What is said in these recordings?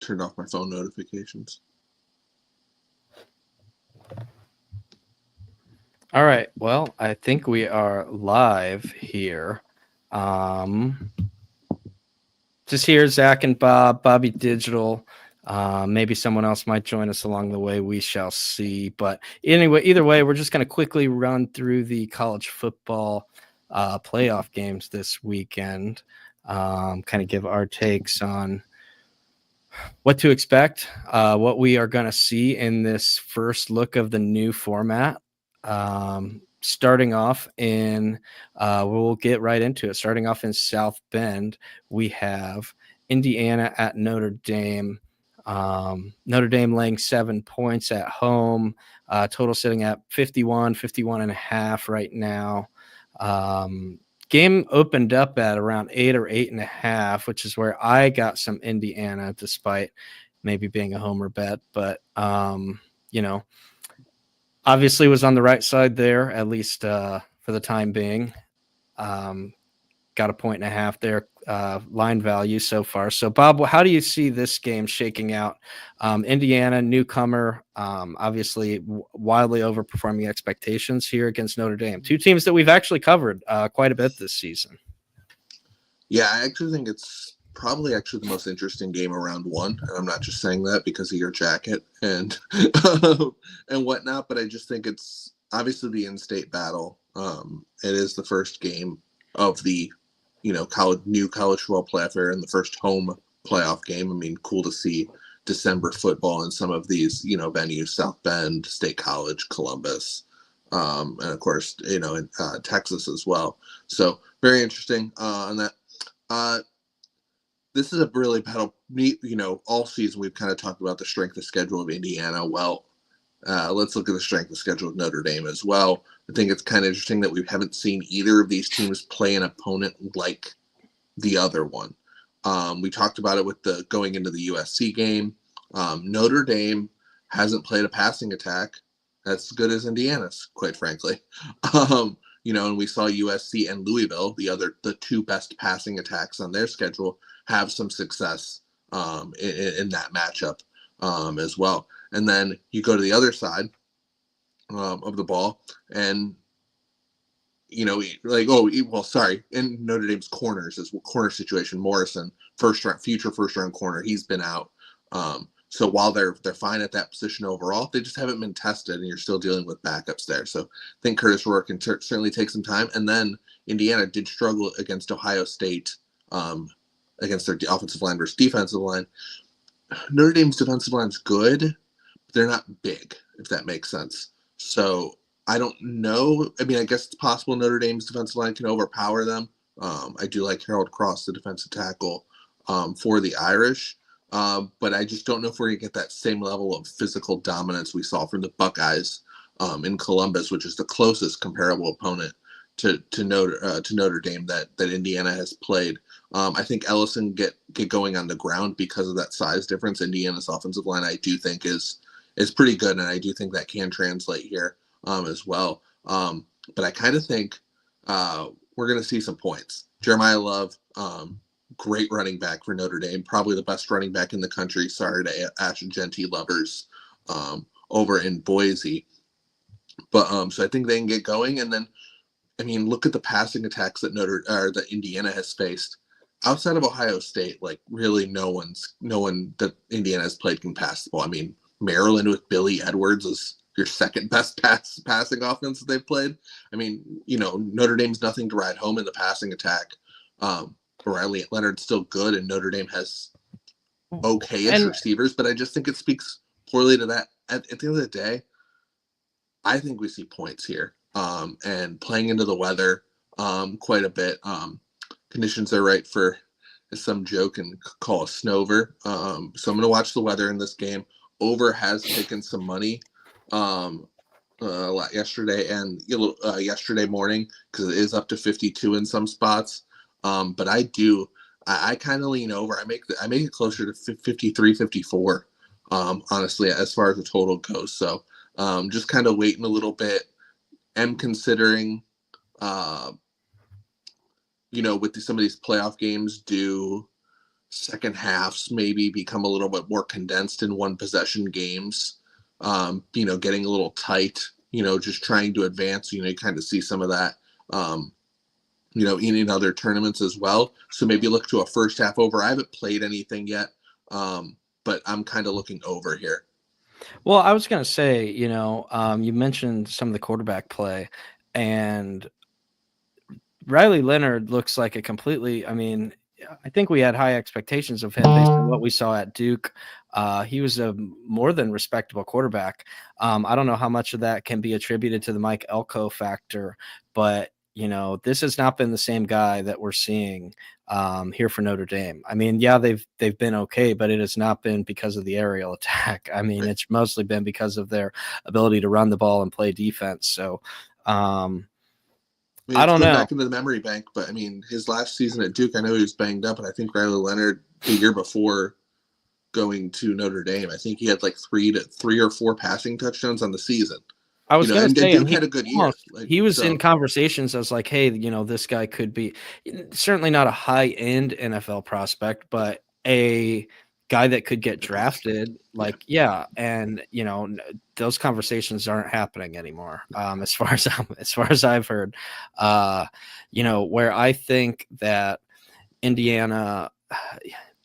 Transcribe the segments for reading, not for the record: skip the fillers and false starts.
turned off my phone notifications. All right. Well, I think we are live here. Just here, Zach and Bob, Bobby Digital. Maybe someone else might join us along the way. We shall see. But anyway, either way, we're just going to quickly run through the college football playoff games this weekend. Kind of give our takes on what to expect, what we are going to see in this first look of the new format. Starting off in, we'll get right into it. Starting off in South Bend, we have Indiana at Notre Dame. Notre Dame laying 7 points at home, total sitting at 51 and a half right now. Game opened up at around 8 or 8.5, which is where I got some Indiana, despite maybe being a homer bet. But obviously was on the right side there, at least for the time being. Got a 1.5 there, line value so far. So, Bob, how do you see this game shaking out? Indiana, newcomer, obviously wildly overperforming expectations here against Notre Dame. Two teams that we've actually covered quite a bit this season. Yeah, I actually think it's probably actually the most interesting game around one. And I'm not just saying that because of your jacket and and whatnot, but I just think it's obviously the in-state battle. It is the first game of the new college football playoff era and the first home playoff game. I mean, cool to see December football in some of these venues: South Bend, State College, Columbus, and of course in Texas as well. So very interesting on that. This is a really battle. All season we've kind of talked about the strength of schedule of Indiana. Well, let's look at the strength of schedule of Notre Dame as well. I think it's kind of interesting that we haven't seen either of these teams play an opponent like the other one. We talked about it with the going into the USC game. Notre Dame hasn't played a passing attack that's good as Indiana's, quite frankly. And we saw USC and Louisville, the two best passing attacks on their schedule, have some success in that matchup as well. And then you go to the other side of the ball, and in Notre Dame's corners is corner situation. Morrison, future first round corner, he's been out. So while they're fine at that position overall, they just haven't been tested, and you're still dealing with backups there. So I think Curtis Rourke can certainly take some time. And then Indiana did struggle against Ohio State, against their offensive line versus defensive line. Notre Dame's defensive line's good, but they're not big, if that makes sense. So I don't know. I mean, I guess it's possible Notre Dame's defensive line can overpower them. I do like Harold Cross, the defensive tackle for the Irish. But I just don't know if we're going to get that same level of physical dominance we saw from the Buckeyes in Columbus, which is the closest comparable opponent to Notre Dame that Indiana has played. I think Ellison get going on the ground because of that size difference. Indiana's offensive line, I do think, is pretty good, and I do think that can translate here as well. But I kind of think we're going to see some points. Jeremiah Love, great running back for Notre Dame, probably the best running back in the country. Sorry to Ash and Genty lovers over in Boise. But so I think they can get going. And then, I mean, look at the passing attacks that that Indiana has faced. Outside of Ohio State, like really no one that Indiana has played can pass the ball. I mean, Maryland with Billy Edwards is your second best passing offense that they've played. I mean, Notre Dame's nothing to ride home in the passing attack. Riley Leonard's still good, and Notre Dame has okay-ish receivers, but I just think it speaks poorly to that. At the end of the day, I think we see points here, and playing into the weather quite a bit. Conditions are right for, as some joke and call a snover. So I'm going to watch the weather in this game. Over has taken some money yesterday and yesterday morning, because it is up to 52 in some spots. But I kind of lean over. I make it closer to 53, 54, honestly, as far as the total goes. So just kind of waiting a little bit. Am considering, with some of these playoff games, do second halves maybe become a little bit more condensed in one possession games. Getting a little tight, just trying to advance. You kind of see some of that, in other tournaments as well. So maybe look to a first half over. I haven't played anything yet, but I'm kind of looking over here. Well, I was going to say, you mentioned some of the quarterback play, and Riley Leonard looks like a completely, I think we had high expectations of him based on what we saw at Duke. He was a more than respectable quarterback. I don't know how much of that can be attributed to the Mike Elko factor, but this has not been the same guy that we're seeing here for Notre Dame. Yeah, they've been okay, but it has not been because of the aerial attack. Right. It's mostly been because of their ability to run the ball and play defense. So, I don't know. Back into the memory bank, but his last season at Duke, I know he was banged up, and I think Riley Leonard the year before going to Notre Dame, I think he had like 3 or 4 passing touchdowns on the season. I was going to say, Duke had a good year. He was in conversations as like, hey, this guy could be certainly not a high end NFL prospect, but a guy that could get drafted. And those conversations aren't happening anymore. As far as I've heard, where I think that Indiana,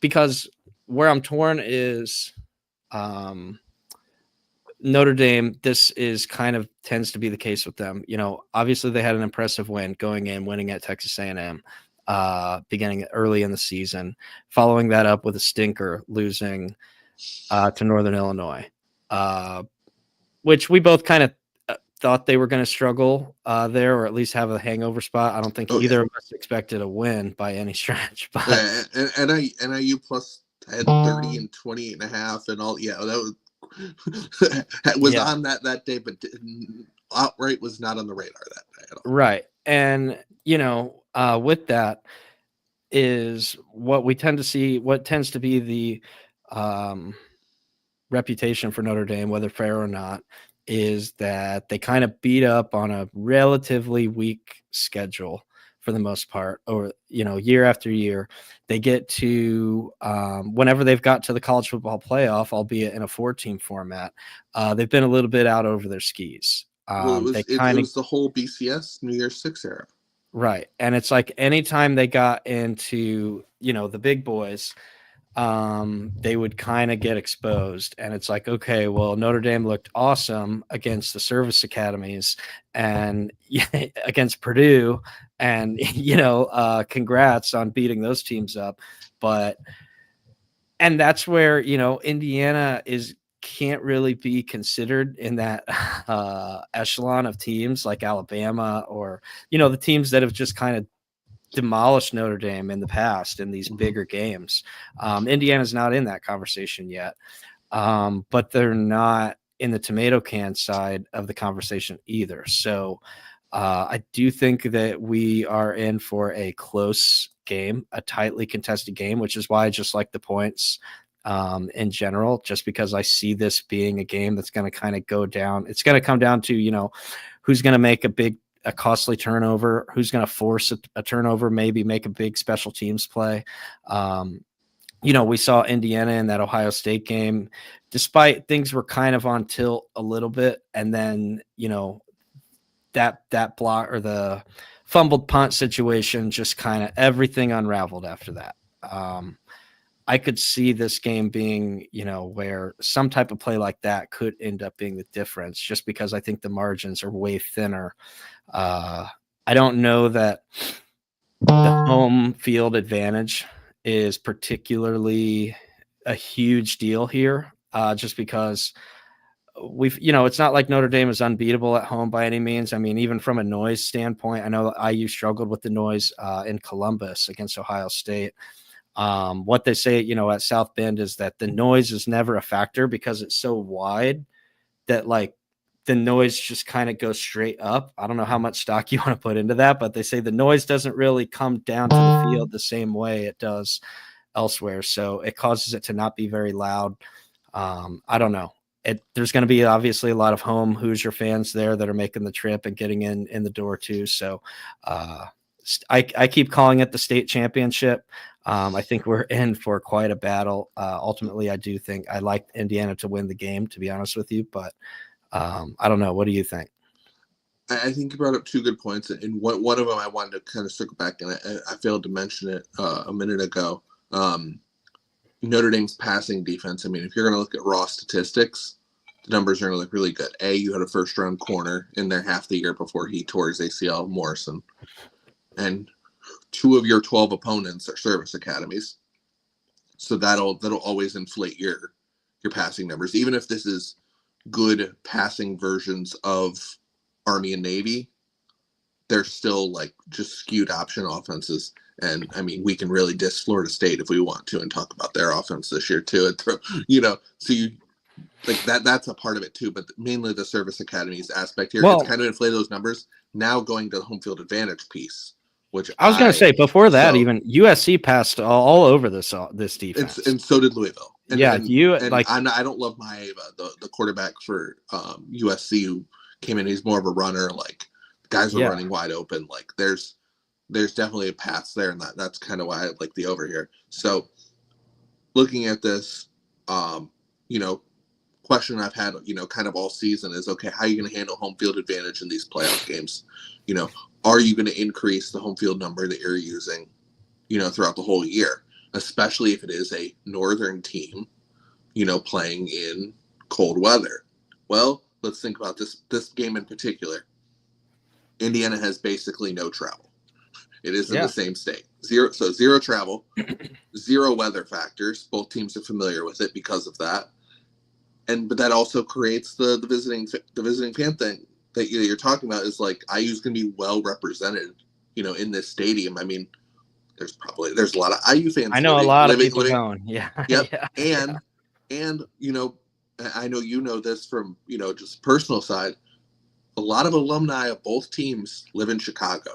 because where I'm torn is, Notre Dame, this is kind of tends to be the case with them. Obviously they had an impressive win going in, winning at Texas A&M, beginning early in the season, following that up with a stinker, losing to Northern Illinois, which we both kind of thought they were going to struggle there, or at least have a hangover spot. I don't think either of us expected a win by any stretch. But NIU plus had 30 and 28.5 and all. Yeah, that was on that day, but outright was not on the radar that day at all. Right. And with that is what we tend to see, what tends to be the reputation for Notre Dame, whether fair or not, is that they kind of beat up on a relatively weak schedule for the most part, or year after year. They get to whenever they've got to the college football playoff, albeit in a 4-team format, they've been a little bit out over their skis. It was the whole BCS New Year's 6 era, right? And it's like anytime they got into the big boys, they would kind of get exposed, and it's like, okay, well, Notre Dame looked awesome against the service academies and against Purdue, and congrats on beating those teams up. And that's where Indiana can't really be considered in that echelon of teams like Alabama, or the teams that have just kind of demolished Notre Dame in the past in these bigger games. Indiana's not in that conversation yet, but they're not in the tomato can side of the conversation either. So I do think that we are in for a close game, a tightly contested game, which is why I just like the points in general, just because I see this being a game that's going to kind of go down. It's going to come down to, who's going to make a costly turnover, who's going to force a turnover, maybe make a big special teams play. We saw Indiana in that Ohio State game, despite things were kind of on tilt a little bit. And then, that block or the fumbled punt situation, just kind of everything unraveled after that. I could see this game being, where some type of play like that could end up being the difference, just because I think the margins are way thinner. I don't know that the home field advantage is particularly a huge deal here, just because it's not like Notre Dame is unbeatable at home by any means. Even from a noise standpoint, I know IU struggled with the noise in Columbus against Ohio State. What they say, at South Bend is that the noise is never a factor because it's so wide that the noise just kind of goes straight up. I don't know how much stock you want to put into that, but they say the noise doesn't really come down to the field the same way it does elsewhere. So it causes it to not be very loud. I don't know. There's going to be obviously a lot of home Hoosier fans there that are making the trip and getting in the door too. So I keep calling it the state championship. I think we're in for quite a battle. Ultimately, I do think I like Indiana to win the game, to be honest with you, but I don't know. What do you think? I think you brought up two good points, and one of them I wanted to kind of circle back, and I failed to mention it a minute ago. Notre Dame's passing defense. I mean, if you're going to look at raw statistics, the numbers are going to look really good. You had a first-round corner in there half the year before he tore his ACL, Morrison, and 2 of your 12 opponents are service academies, so that'll always inflate your passing numbers, even if this is good passing versions of Army and Navy. They're still like just skewed option offenses. And I mean, we can really diss Florida State if we want to and talk about their offense this year too. So you like that's a part of it too, but mainly the service academies aspect here. It's kind of inflated those numbers. Now going to the home field advantage piece, which I was going to say before that, even USC passed all over this defense, and so did Louisville. And, yeah, I don't love Maeva, the quarterback for USC, who came in. He's more of a runner. Like guys are running wide open. Like there's definitely a pass there, and that's kind of why I like the over here. So looking at this, question I've had, kind of all season is, okay, how are you going to handle home field advantage in these playoff games? Are you going to increase the home field number that you're using, throughout the whole year, especially if it is a northern team, playing in cold weather? Well, let's think about this game in particular. Indiana has basically no travel. It is in the same state. Zero travel, 0 weather factors. Both teams are familiar with it because of that. But that also creates the visiting fan thing that you're talking about. Is like IU's going to be well represented, in this stadium. I mean, there's a lot of IU fans. I know a lot of people going. Yeah. Yep. And I know this from just personal side. A lot of alumni of both teams live in Chicago,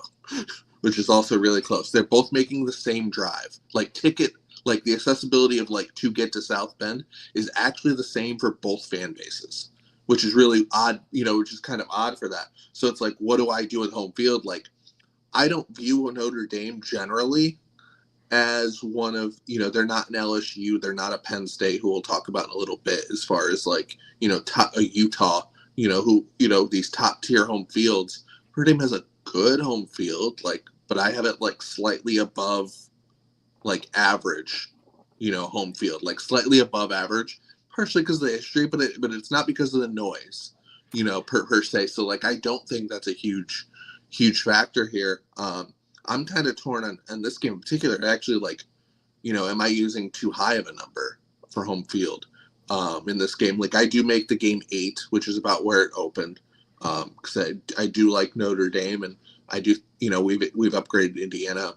which is also really close. They're both making the same drive. Like the accessibility of to get to South Bend is actually the same for both fan bases, which is really odd, which is kind of odd for that. So it's like, what do I do with home field? Like, I don't view a Notre Dame generally as one of, they're not an LSU, they're not a Penn State, who we'll talk about in a little bit, as far as a Utah, who, these top tier home fields. Notre Dame has a good home field, but I have it slightly above average, home field, slightly above average, partially because of the history, but it's not because of the noise, per se. So I don't think that's a huge factor here. I'm kind of torn on this game in particular. Actually, am I using too high of a number for home field in this game? I do make the game 8, which is about where it opened, because I do like Notre Dame, and I do, we've upgraded Indiana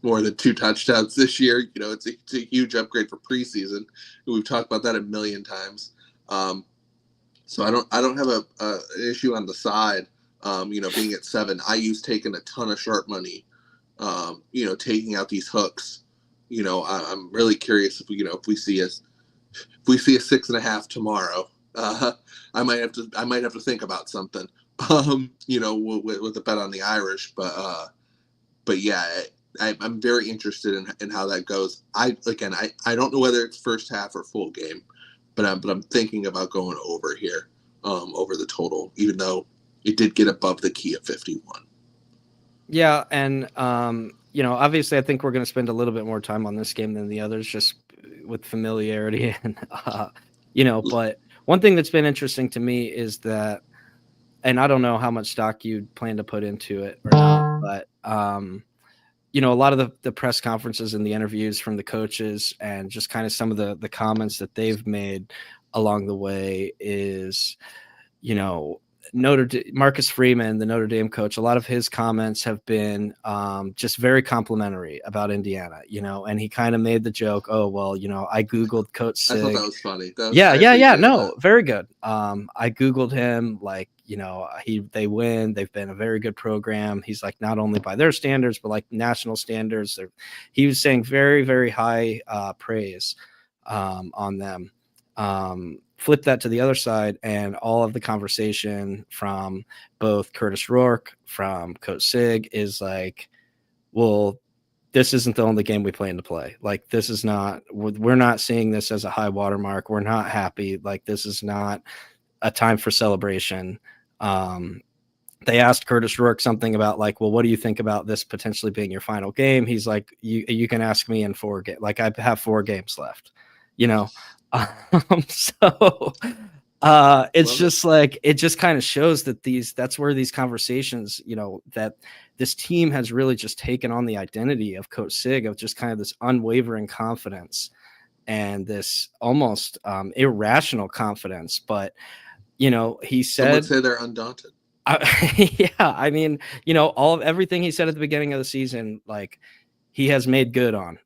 more than 2 touchdowns this year. It's a huge upgrade for preseason. We've talked about that a million times. So I don't have an issue on the side. Being at 7, IU's taken a ton of sharp money. Taking out these hooks. I'm really curious if we see a 6.5 tomorrow. I might have to think about something. With a bet on the Irish, but yeah. I'm very interested in how that goes. I don't know whether it's first half or full game, but I'm thinking about going over here, over the total, even though it did get above the key of 51. Yeah, and obviously I think we're going to spend a little bit more time on this game than the others, just with familiarity, and But one thing that's been interesting to me is that, and I don't know how much stock you plan to put into it or not, but a lot of the press conferences and the interviews from the coaches, and just kind of some of the comments that they've made along the way is, Marcus Freeman, the Notre Dame coach, a lot of his comments have been just very complimentary about Indiana, and he kind of made the joke, oh, well, I Googled Coach Sig. I thought that was funny. No, very good. I Googled him, they win. They've been a very good program. He's not only by their standards, but national standards. He was saying very, very high praise on them. Flip that to the other side, and all of the conversation from both Curtis Rourke, from Coach Sig is like, well, this isn't the only game we plan to play. Like, this is not, we're not seeing this as a high watermark. We're not happy. Like, this is not a time for celebration. They asked Curtis Rourke something about like, well, what do you think about this potentially being your final game? He's like, you can ask me in 4 games. Like, I have 4 games left, you know? So it's Love it. just like, it just kind of shows that that's where these conversations, that this team has really just taken on the identity of Coach Sig, of just kind of this unwavering confidence and this almost irrational confidence. But, he Some would said, say they're undaunted. yeah, I mean, all of everything he said at the beginning of the season, like, he has made good on.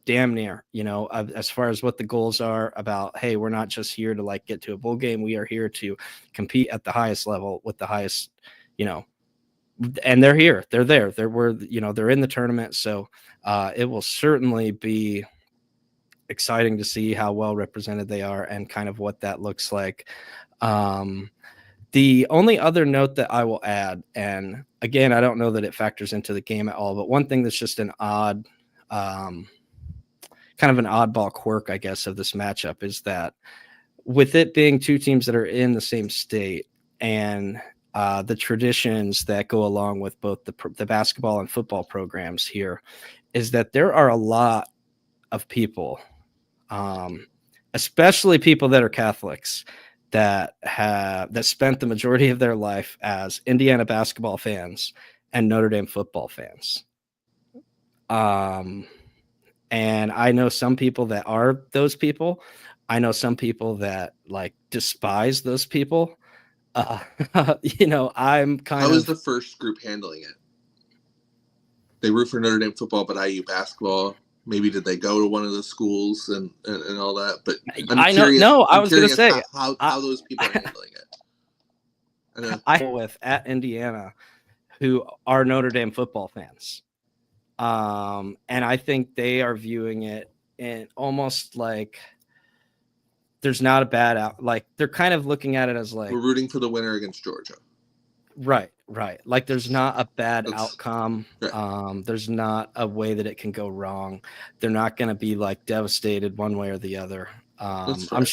Damn near, as far as what the goals are about. Hey, we're not just here to like get to a bowl game. We are here to compete at the highest level with the highest, and they're here. They're there. They're in the tournament. So it will certainly be exciting to see how well represented they are and kind of what that looks like. The only other note that I will add, and again, I don't know that it factors into the game at all, but one thing that's just an odd, kind of an oddball quirk, I guess, of this matchup is that with it being 2 teams that are in the same state, and the traditions that go along with both the basketball and football programs here, is that there are a lot of people, especially people that are Catholics, that spent the majority of their life as Indiana basketball fans and Notre Dame football fans. And I know some people that are those people. I know some people that like despise those people. I'm kind How of. is the first group handling it? They root for Notre Dame football, but IU basketball. Maybe did they go to one of the schools and all that? But I'm curious. No, I I'm was going to curious say how those people are handling it. I with at Indiana who are Notre Dame football fans. And I think they are viewing it in almost like there's not a bad out. Like, they're kind of looking at it as like, we're rooting for the winner against Georgia. Right. Like, there's not a bad outcome. Right. There's not a way that it can go wrong. They're not going to be like devastated one way or the other. I'm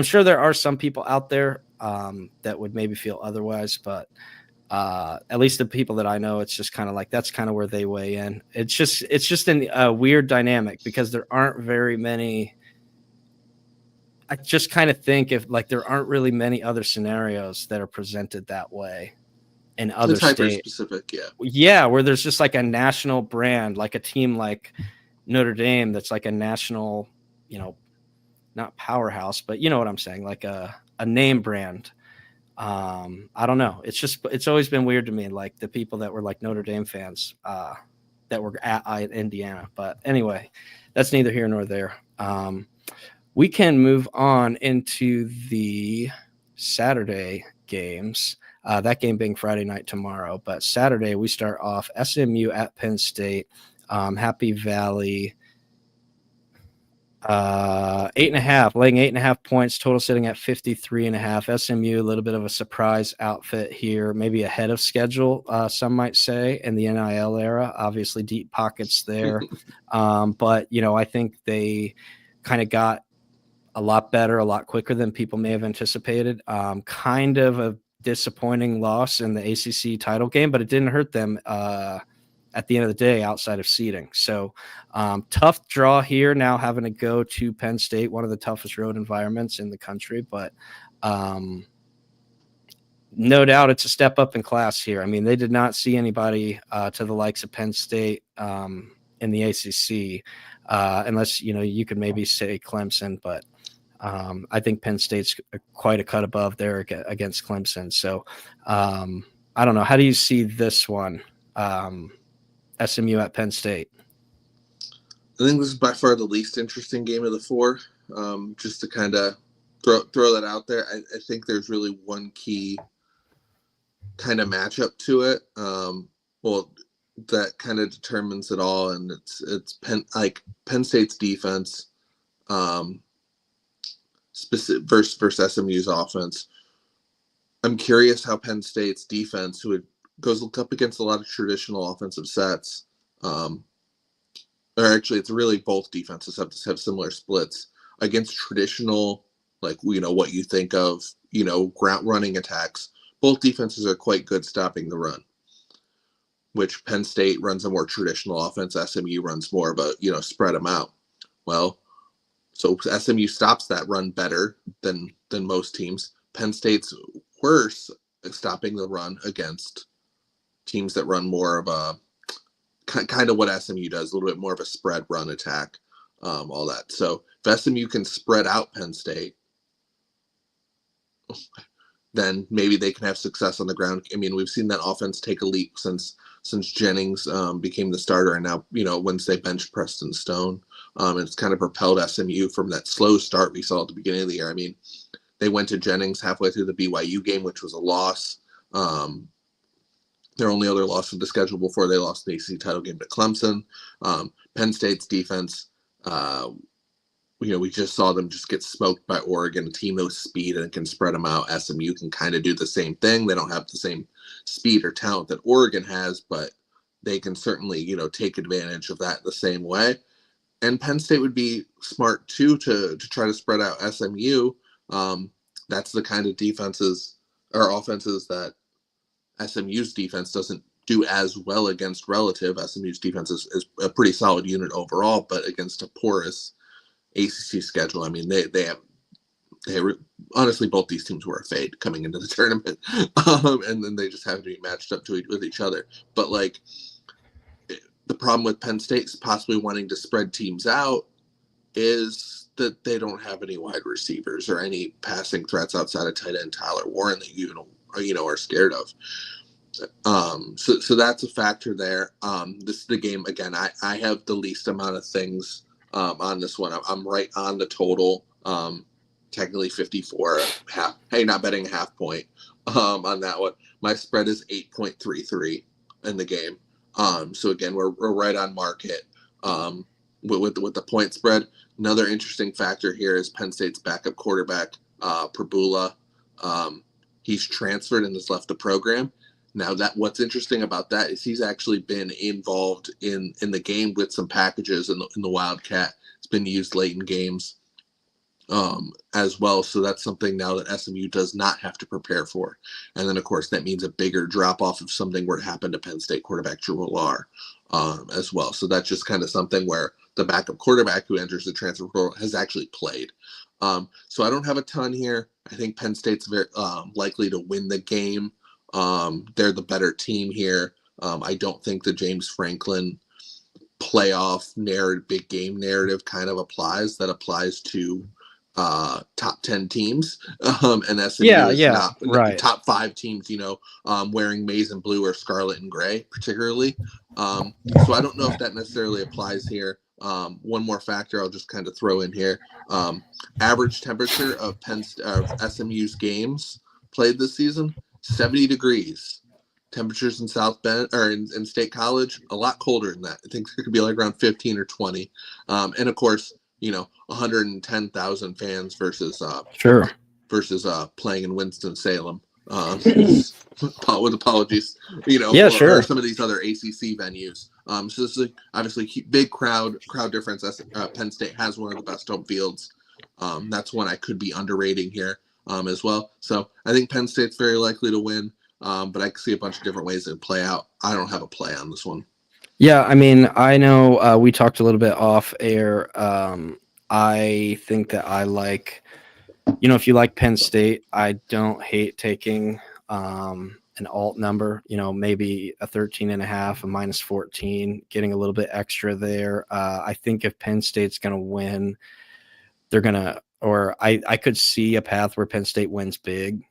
sure there are some people out there that would maybe feel otherwise, but at least the people that I know, it's just kind of like that's kind of where they weigh in. It's just a weird dynamic because there aren't very many. I just kind of think if like there aren't really many other scenarios that are presented that way in other it's hyper states. Specific, yeah. Yeah, where there's just like a national brand, like a team like Notre Dame that's like a national, not powerhouse, but you know what I'm saying, like a name brand. I don't know. It's always been weird to me, like the people that were like Notre Dame fans that were at Indiana. But anyway, that's neither here nor there. We can move on into the Saturday games. That game being Friday night tomorrow, but Saturday we start off SMU at Penn State. Happy Valley. 8.5, laying 8.5 points, total sitting at 53.5. SMU, a little bit of a surprise outfit here, maybe ahead of schedule, some might say, in the NIL era. Obviously, deep pockets there. But, I think they kind of got a lot better, a lot quicker than people may have anticipated. Kind of a disappointing loss in the ACC title game, but it didn't hurt them at the end of the day outside of seeding. So tough draw here now, having to go to Penn State, one of the toughest road environments in the country, but no doubt it's a step up in class here. I mean, they did not see anybody to the likes of Penn State in the ACC, unless, you could maybe say Clemson, but I think Penn State's quite a cut above there against Clemson. So I don't know. How do you see this one? SMU at Penn State. I think this is by far the least interesting game of the 4. Just to kind of throw that out there. I think there's really one key kind of matchup to it. That kind of determines it all, and it's Penn State's defense. specific versus SMU's offense. I'm curious how Penn State's defense, goes up against a lot of traditional offensive sets, or actually, it's really both defenses have similar splits against traditional, like what you think of, ground running attacks. Both defenses are quite good stopping the run, which Penn State runs a more traditional offense. SMU runs more of a spread them out. Well, so SMU stops that run better than most teams. Penn State's worse at stopping the run against teams that run more of a kind of what SMU does, a little bit more of a spread run attack, all that. So if SMU can spread out Penn State, then maybe they can have success on the ground. I mean, we've seen that offense take a leap since Jennings became the starter, and now once they bench Preston Stone, it's kind of propelled SMU from that slow start we saw at the beginning of the year. I mean, they went to Jennings halfway through the BYU game, which was a loss. Their only other loss of the schedule before they lost the ACC title game to Clemson. Penn State's defense, we just saw them just get smoked by Oregon, a team with speed and can spread them out. SMU can kind of do the same thing. They don't have the same speed or talent that Oregon has, but they can certainly, take advantage of that the same way. And Penn State would be smart too to try to spread out SMU. That's the kind of defenses or offenses that SMU's defense doesn't do as well against relative. SMU's defense is a pretty solid unit overall, but against a porous ACC schedule, I mean, they honestly, both these teams were a fade coming into the tournament, and then they just have to be matched up with each other. But the problem with Penn State possibly wanting to spread teams out is that they don't have any wide receivers or any passing threats outside of tight end Tyler Warren that are scared of. So that's a factor there. This is the game again. I have the least amount of things on this one. I'm right on the total. Technically 54 half. Hey, not betting a half point on that one. My spread is 8.33 in the game. So again, we're right on market with the point spread. Another interesting factor here is Penn State's backup quarterback, Prabula. He's transferred and has left the program. Now, what's interesting about that is he's actually been involved in the game with some packages in the Wildcat. It's been used late in games as well. So that's something now that SMU does not have to prepare for. And then, of course, that means a bigger drop-off if something were to happen to Penn State quarterback Drew Millar as well. So that's just kind of something where the backup quarterback who enters the transfer portal has actually played. So I don't have a ton here. I think Penn State's very likely to win the game. They're the better team here. I don't think the James Franklin playoff narrative, big game narrative kind of applies. That applies to top 10 teams. And SMU is not right. top 5 teams, wearing maize and blue or scarlet and gray, particularly. So I don't know if that necessarily applies here. One more factor I'll just kind of throw in here. Average temperature of SMU's games played this season, 70 degrees. Temperatures in South Bend or in State College, a lot colder than that. I think it could be like around 15 or 20. And of course, 110,000 fans versus playing in Winston-Salem. With apologies, or some of these other ACC venues. So this is obviously big crowd difference. Penn State has one of the best home fields. That's one I could be underrating here as well. So I think Penn State's very likely to win, but I can see a bunch of different ways it would play out. I don't have a play on this one. Yeah, I mean, I know we talked a little bit off air. I think that I like, if you like Penn State, I don't hate taking an alt number, maybe a 13.5, a minus 14, getting a little bit extra there. I think if Penn State's going to win, they're going to, or I could see a path where Penn State wins big,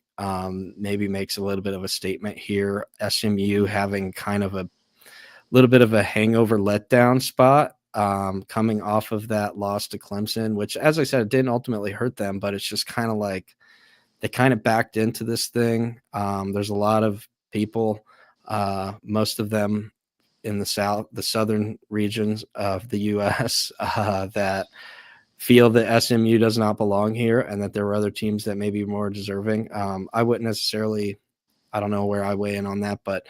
maybe makes a little bit of a statement here. SMU having kind of a little bit of a hangover letdown spot. Coming off of that loss to Clemson, which, as I said, it didn't ultimately hurt them, but it's just kind of like they kind of backed into this thing. There's a lot of people, most of them in the southern regions of the U.S. That feel that SMU does not belong here and that there were other teams that may be more deserving. I wouldn't necessarily, I don't know where I weigh in on that, but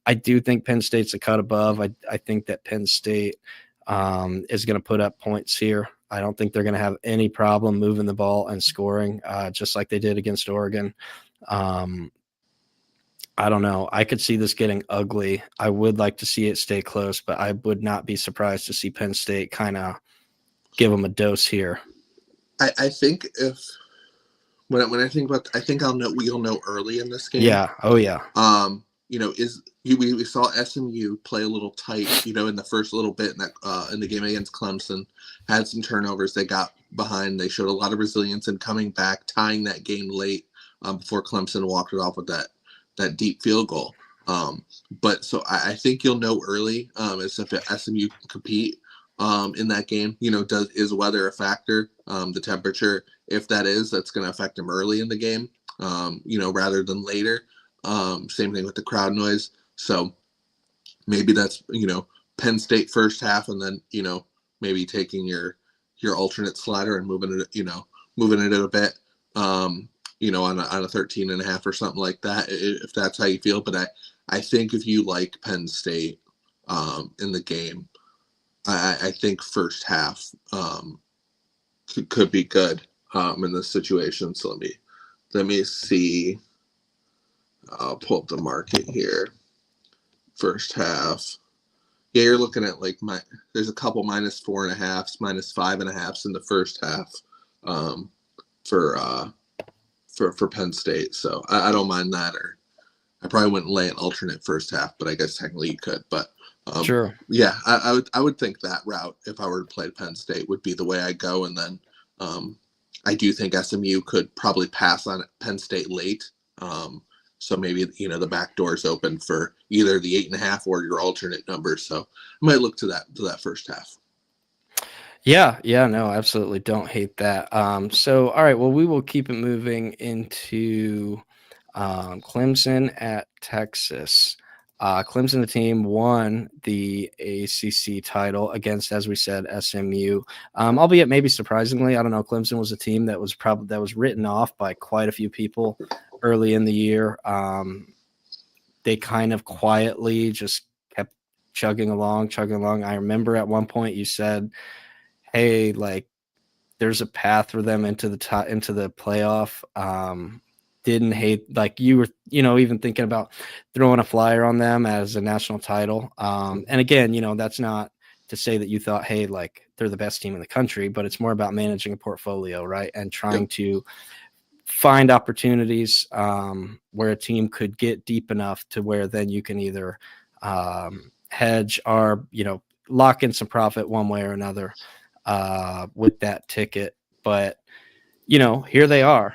I do think Penn State's a cut above. I think that Penn State is going to put up points here. I don't think they're going to have any problem moving the ball and scoring, just like they did against Oregon. I don't know. I could see this getting ugly. I would like to see it stay close, but I would not be surprised to see Penn State kind of give them a dose here. I think if when I think about, I think we'll know early in this game. Yeah. Oh yeah. We saw SMU play a little tight, in the first little bit in that in the game against Clemson, had some turnovers. They got behind. They showed a lot of resilience in coming back, tying that game late before Clemson walked it off with that deep field goal. But so I think you'll know early as if SMU can compete in that game. Is weather a factor? The temperature, if that is, that's going to affect them early in the game, rather than later. Same thing with the crowd noise. So maybe that's, Penn State first half, and then, maybe taking your alternate slider and moving it a bit, on a 13.5 or something like that, if that's how you feel. But I think if you like Penn State in the game, I think first half could be good in this situation. So let me see. I'll pull up the market here. First half. Yeah, you're looking at there's a couple -4.5s, -5.5s in the first half for Penn State. So I don't mind that. Or I probably wouldn't lay an alternate first half, but I guess technically you could. But sure. Yeah, I would think that route, if I were to play Penn State, would be the way I go. And then I do think SMU could probably pass on Penn State late. So maybe, the back door is open for either the 8.5 or your alternate number. So I might look to that first half. Yeah, no, absolutely. Don't hate that. So, all right, well, we will keep it moving into Clemson at Texas. Clemson, the team, won the ACC title against, as we said, SMU. Albeit maybe surprisingly, I don't know. Clemson was a team that was written off by quite a few people early in the year. They kind of quietly just kept chugging along. I remember at one point you said, "Hey, there's a path for them into the playoff." Didn't hate, you were, even thinking about throwing a flyer on them as a national title. And again, that's not to say that you thought, hey, they're the best team in the country, but it's more about managing a portfolio, right? And trying to find opportunities where a team could get deep enough to where then you can either hedge or, lock in some profit one way or another with that ticket. But, here they are.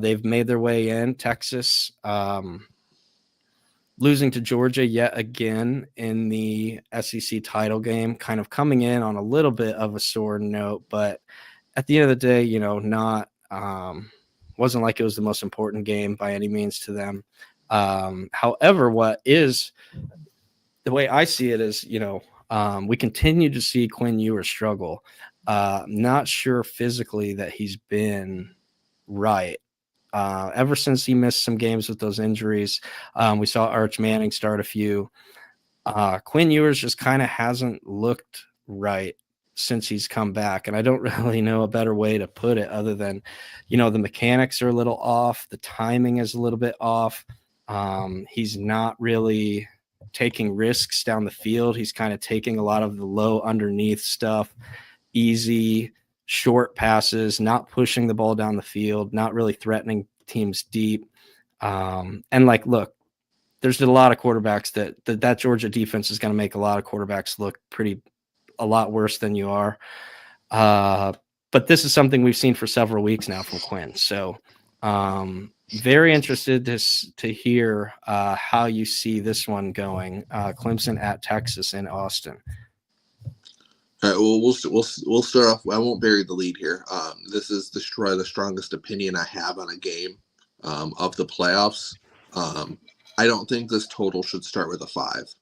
They've made their way in. Texas losing to Georgia yet again in the SEC title game, kind of coming in on a little bit of a sore note, but at the end of the day, not wasn't like it was the most important game by any means to them. However, what is the way I see it is, we continue to see Quinn Ewers struggle. Not sure physically that he's been right. Ever since he missed some games with those injuries, we saw Arch Manning start a few. Quinn Ewers just kind of hasn't looked right since he's come back. And I don't really know a better way to put it other than, the mechanics are a little off. The timing is a little bit off. He's not really taking risks down the field. He's kind of taking a lot of the low underneath stuff, easy, short passes, not pushing the ball down the field, not really threatening teams deep. Look, there's a lot of quarterbacks that Georgia defense is going to make a lot of quarterbacks look a lot worse than you are. But this is something we've seen for several weeks now from Quinn. So very interested to hear how you see this one going. Clemson at Texas in Austin. All right, well, we'll start off. I won't bury the lead here. This is the strongest opinion I have on a game of the playoffs. I don't think this total should start with a 5.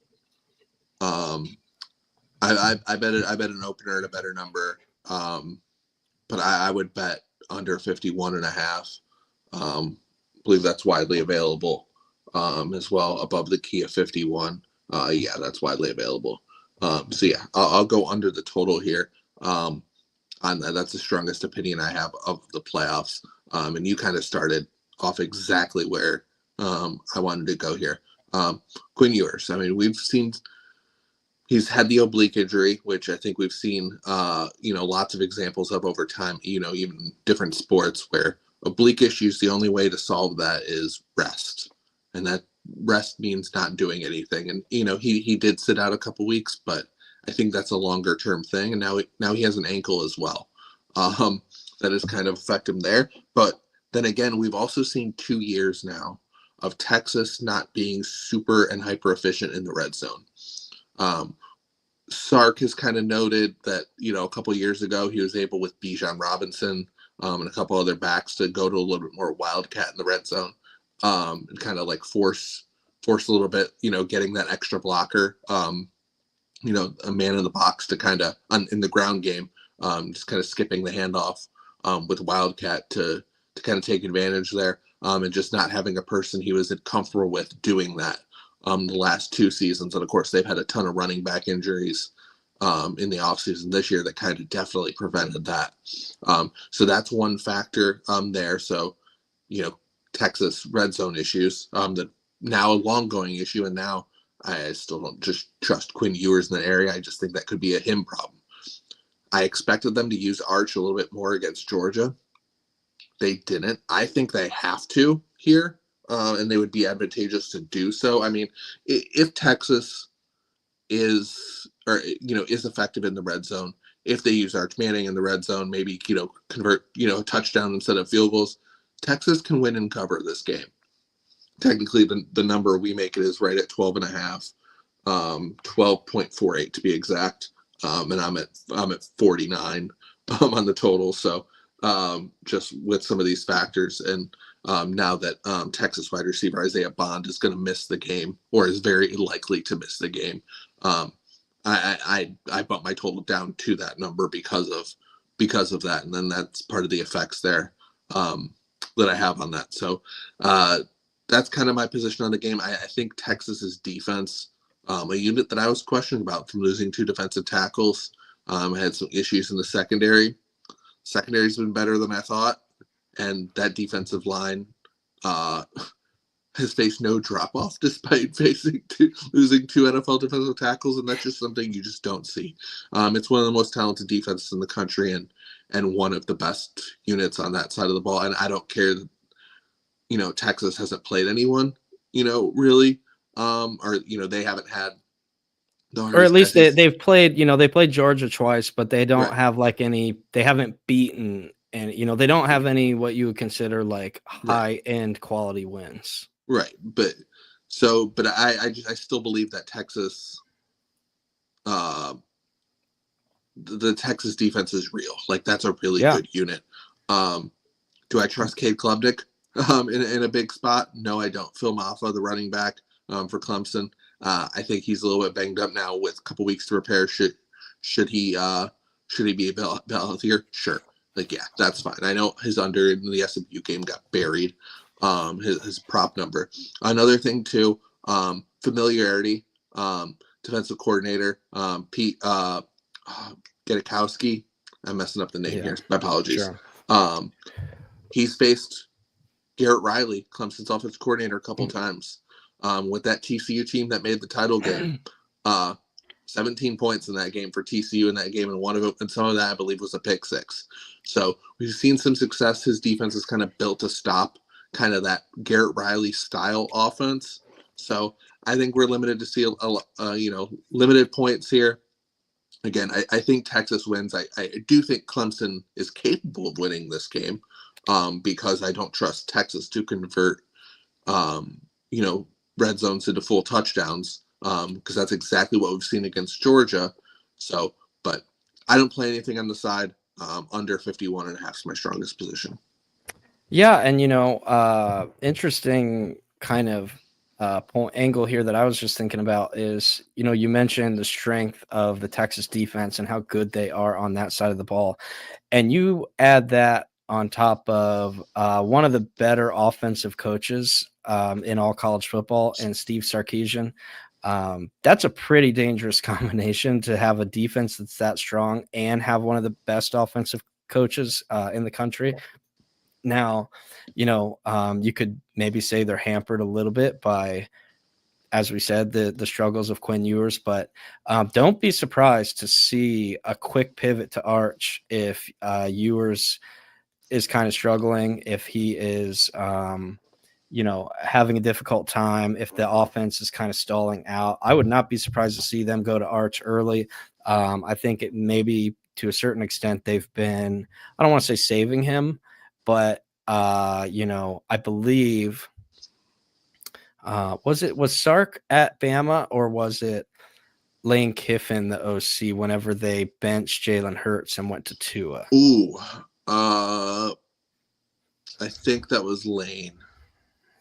I bet an opener at a better number. but I would bet under 51.5. I believe that's widely available as well, above the key of 51. Yeah, that's widely available. So yeah, I'll go under the total here. On that, that's the strongest opinion I have of the playoffs. And you kind of started off exactly where I wanted to go here. Quinn Ewers. I mean, we've seen he's had the oblique injury, which I think we've seen, lots of examples of over time. Even different sports where oblique issues, the only way to solve that is rest, and that rest means not doing anything. And he did sit out a couple weeks, but I think that's a longer term thing. And now he has an ankle as well, that has kind of affected him there. But then again, we've also seen 2 years now of Texas not being super and hyper efficient in the red zone. Sark has kind of noted that, a couple of years ago, he was able with Bijan Robinson and a couple other backs to go to a little bit more wildcat in the red zone, and kind of like force a little bit, getting that extra blocker, a man in the box to kind of in the ground game, just kind of skipping the handoff with wildcat to kind of take advantage there, and just not having a person he was comfortable with doing that. The last 2 seasons. And of course, they've had a ton of running back injuries in the offseason this year that kind of definitely prevented that. So that's one factor there. So, Texas red zone issues, that now a long-going issue. And now I still don't just trust Quinn Ewers in the area. I just think that could be a him problem. I expected them to use Arch a little bit more against Georgia. They didn't. I think they have to here. And they would be advantageous to do so. I mean, if Texas is effective in the red zone, if they use Arch Manning in the red zone, maybe, convert, a touchdown instead of field goals, Texas can win and cover this game. Technically, the number we make it is right at 12.5, 12.48 to be exact. And I'm at 49 on the total. So just with some of these factors, and now that Texas wide receiver Isaiah Bond is going to miss the game, or is very likely to miss the game, I brought my total down to that number because of that, and then that's part of the effects there that I have on that. So that's kind of my position on the game. I think Texas's defense, a unit that I was questioning about from losing 2 defensive tackles, had some issues in the secondary. Secondary's been better than I thought, and that defensive line has faced no drop-off despite losing 2 NFL defensive tackles, and that's just something you just don't see. It's one of the most talented defenses in the country, and one of the best units on that side of the ball. And I don't care that, Texas hasn't played anyone, really, or they haven't had. Or at least they've played, they played Georgia twice, but they don't Right. have they haven't beaten, and they don't have any what you would consider like high end quality wins. Right. But I still believe that Texas, the Texas defense is real. Like, that's a really good unit. Do I trust Cade Klubnik in a big spot? No, I don't. Phil Maffa, the running back for Clemson, I think he's a little bit banged up now with a couple weeks to repair. Should he be a healthier? Sure. Like, yeah, that's fine. I know his under in the SMU game got buried. His prop number. Another thing too, familiarity. Defensive coordinator Pete Gedikowski. I'm messing up the name here. My apologies. Sure. He's faced Garrett Riley, Clemson's offensive coordinator, a couple times. With that TCU team that made the title game, 17 points in that game for TCU in that game, and some of that I believe was a pick 6. So we've seen some success. His defense is kind of built to stop kind of that Garrett Riley style offense. So I think we're limited to see limited points here. Again, I think Texas wins. I do think Clemson is capable of winning this game, because I don't trust Texas to convert red zones into full touchdowns, because that's exactly what we've seen against Georgia. So, but I don't play anything on the side. Under 51.5 is my strongest position. Yeah, and interesting kind of point angle here that I was just thinking about is, you mentioned the strength of the Texas defense and how good they are on that side of the ball. And you add that on top of one of the better offensive coaches in all college football, and Steve Sarkisian. That's a pretty dangerous combination to have a defense that's that strong and have one of the best offensive coaches in the country. Now, you could maybe say they're hampered a little bit by, as we said, the struggles of Quinn Ewers, but don't be surprised to see a quick pivot to Arch if Ewers is kind of struggling, if he is, having a difficult time, if the offense is kind of stalling out. I would not be surprised to see them go to Arch early. I think it maybe to a certain extent they've been, I don't want to say saving him, but I believe was Sark at Bama, or was it Lane Kiffin, the OC, whenever they benched Jalen Hurts and went to Tua? Ooh, I think that was Lane.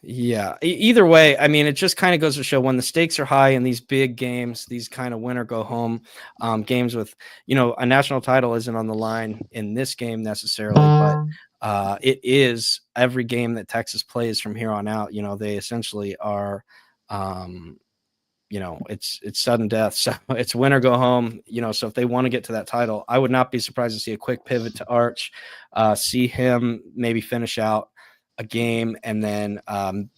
Yeah. Either way, I mean, it just kind of goes to show when the stakes are high in these big games, these kind of win or go home games with, a national title isn't on the line in this game necessarily, but it is every game that Texas plays from here on out. They essentially are, it's sudden death. So it's win or go home, so if they want to get to that title, I would not be surprised to see a quick pivot to Arch, see him maybe finish out a game and then